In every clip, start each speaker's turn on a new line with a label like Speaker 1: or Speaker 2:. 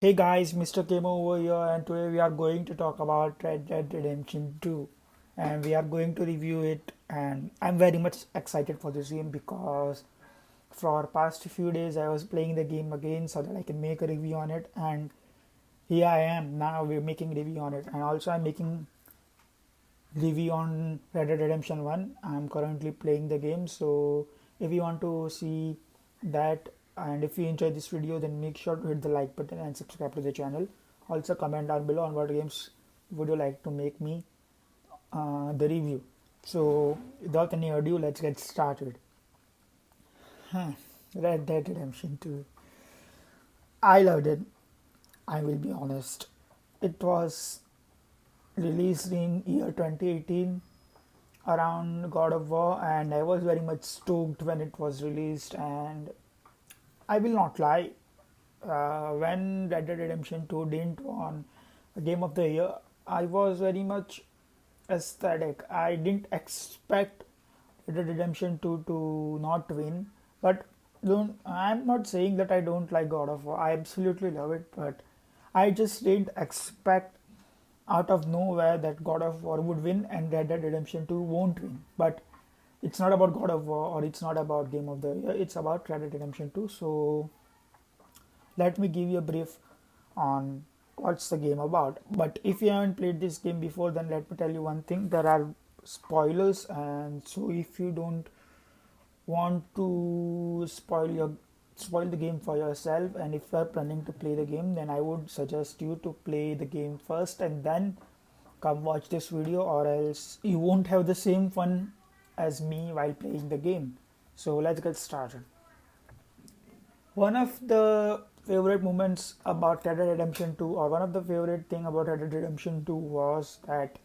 Speaker 1: Hey guys, Mr. Kemo over here, and today we are going to talk about Red Dead Redemption 2, and we are going to review it. And I'm very much excited for this game because for past few days I was playing the game again so that I can make a review on it, and here I am now. We're making review on it, and also I'm making review on Red Dead Redemption 1. I'm currently playing the game, so if you want to see that and if you enjoy this video, then make sure to hit the like button and subscribe to the channel. Also comment down below on what games would you like to make me the review. So without any ado, let's get started. Red Dead Redemption 2. I loved it. I will be honest. It was released in year 2018 around God of War, and I was very much stoked when it was released. And I will not lie, when Red Dead Redemption 2 didn't won Game of the Year, I was very much ecstatic. I didn't expect Red Dead Redemption 2 to not win, but I'm not saying that I don't like God of War. I absolutely love it, but I just didn't expect out of nowhere that God of War would win and Red Dead Redemption 2 won't win. But it's not about God of War or it's not about Game of the Year, it's about Red Dead Redemption 2. So let me give you a brief on what's the game about. But if you haven't played this game before, then let me tell you one thing: there are spoilers, and so if you don't want to spoil the game for yourself, and if you are planning to play the game, then I would suggest you to play the game first and then come watch this video, or else you won't have the same fun as me while playing the game. So let's get started. One of the favorite moments about Red Dead Redemption 2, or one of the favorite thing about Red Dead Redemption 2, was that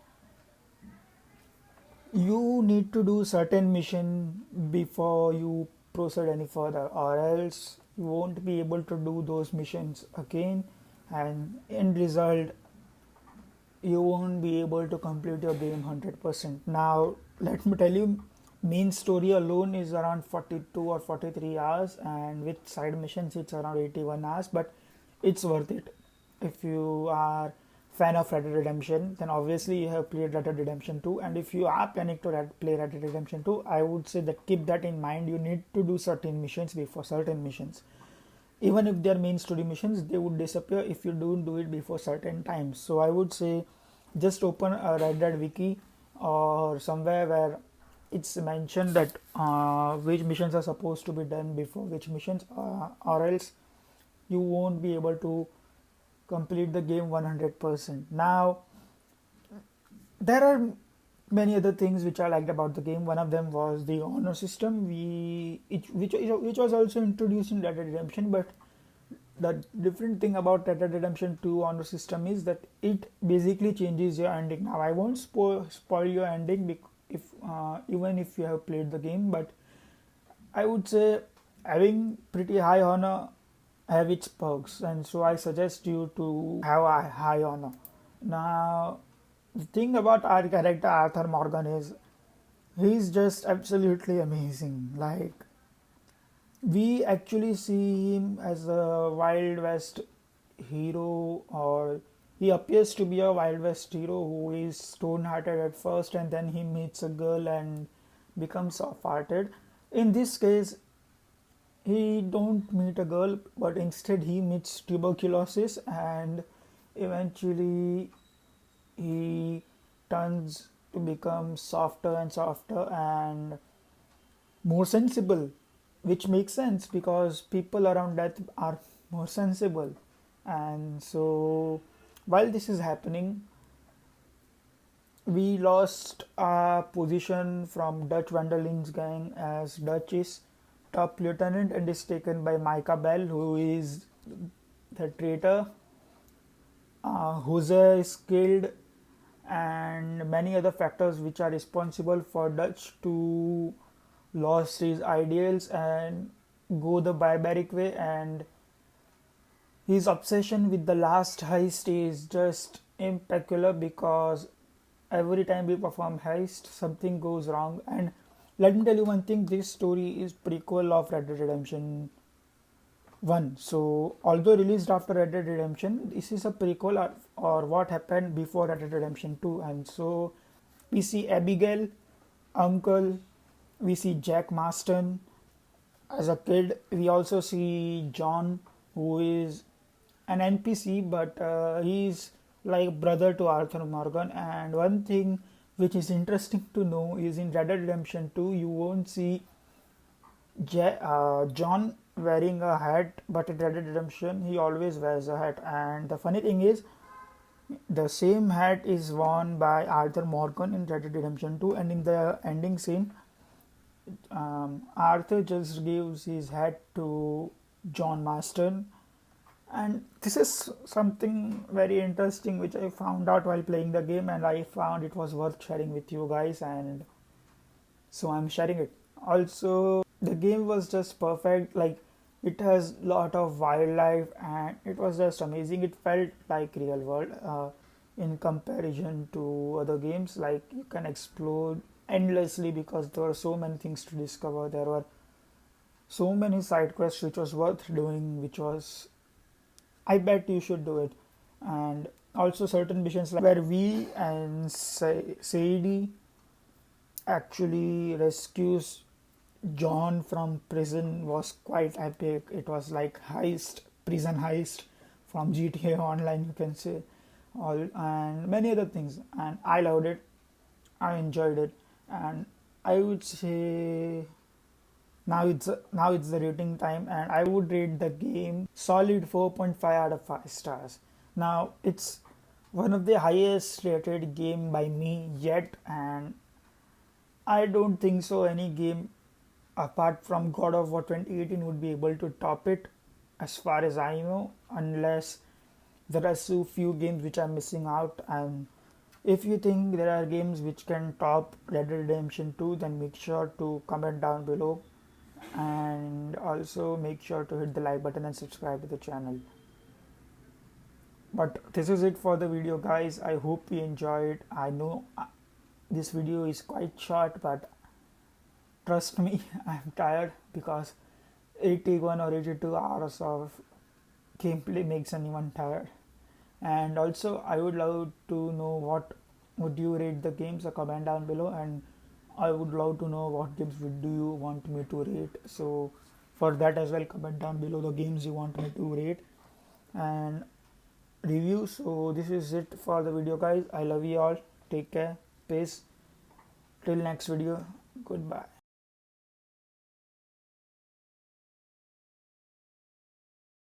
Speaker 1: you need to do certain mission before you proceed any further, or else you won't be able to do those missions again, and in result you won't be able to complete your game 100%. Now let me tell you, main story alone is around 42 or 43 hours, and with side missions it's around 81 hours, but it's worth it. If you are fan of Red Dead Redemption, then obviously you have played Red Dead Redemption 2, and if you are planning to play Red Dead Redemption 2, I would say that keep that in mind. You need to do certain missions before certain missions. Even if they're main story missions, they would disappear if you don't do it before certain times. So I would say just open a Red Dead wiki or somewhere where it's mentioned that which missions are supposed to be done before which missions, or else you won't be able to complete the game 100%. Now there are many other things which I liked about the game. One of them was the honor system, which was also introduced in Red Dead Redemption, but the different thing about Red Dead Redemption 2 honor system is that it basically changes your ending. Now I won't spoil your ending if even if you have played the game, but I would say having pretty high honor have its perks, and so I suggest you to have a high honor. Now the thing about our character Arthur Morgan is he's just absolutely amazing. Like, we actually see him as a Wild West hero, or he appears to be a Wild West hero who is stone hearted at first and then he meets a girl and becomes soft hearted. In this case, he don't meet a girl, but instead he meets tuberculosis, and eventually he turns to become softer and softer and more sensible, which makes sense because people around death are more sensible. And so while this is happening, we lost our position from Dutch Vanderling's gang, as Dutch is top lieutenant and is taken by Micah Bell, who is the traitor. Jose is killed, and many other factors which are responsible for Dutch to lost his ideals and go the barbaric way, and his obsession with the last heist is just impeccable because every time we perform heist something goes wrong. And let me tell you one thing, this story is prequel of Red Dead Redemption 1. So, although released after Red Dead Redemption, this is a prequel or what happened before Red Dead Redemption 2. And so, we see Abigail, Uncle, we see Jack Marston as a kid. We also see John, who is an NPC, but he's like brother to Arthur Morgan. And one thing which is interesting to know is in Red Dead Redemption 2, you won't see John wearing a hat, but in Red Dead Redemption, he always wears a hat. And the funny thing is, the same hat is worn by Arthur Morgan in Red Dead Redemption 2, and in the ending scene, Arthur just gives his hat to John Marston. And this is something very interesting which I found out while playing the game, and I found it was worth sharing with you guys, and so I'm sharing it. Also, the game was just perfect. Like, it has lot of wildlife and it was just amazing. It felt like real world in comparison to other games. Like, you can explore endlessly because there were so many things to discover. There were so many side quests which was worth doing, which was, I bet you should do it. And also certain missions like where we and Sadie actually rescues John from prison was quite epic. It was like heist, prison heist from GTA Online, you can say, all and many other things. And I loved it. I enjoyed it, and I would say now it's the rating time, and I would rate the game solid 4.5 out of 5 stars. Now it's one of the highest rated game by me yet, and I don't think so any game apart from God of War 2018 would be able to top it as far as I know, unless there are so few games which I'm missing out. And if you think there are games which can top Red Dead Redemption 2, then make sure to comment down below, and also make sure to hit the like button and subscribe to the channel. But this is it for the video, guys. I hope you enjoyed. I know this video is quite short, but trust me, I'm tired because 81 or 82 hours of gameplay makes anyone tired. And also, I would love to know what would you rate the games, so comment down below, and I would love to know what games do you want me to rate. So for that as well, comment down below the games you want me to rate and review. So this is it for the video, guys. I love you all. Take care. Peace. Till next video. Goodbye.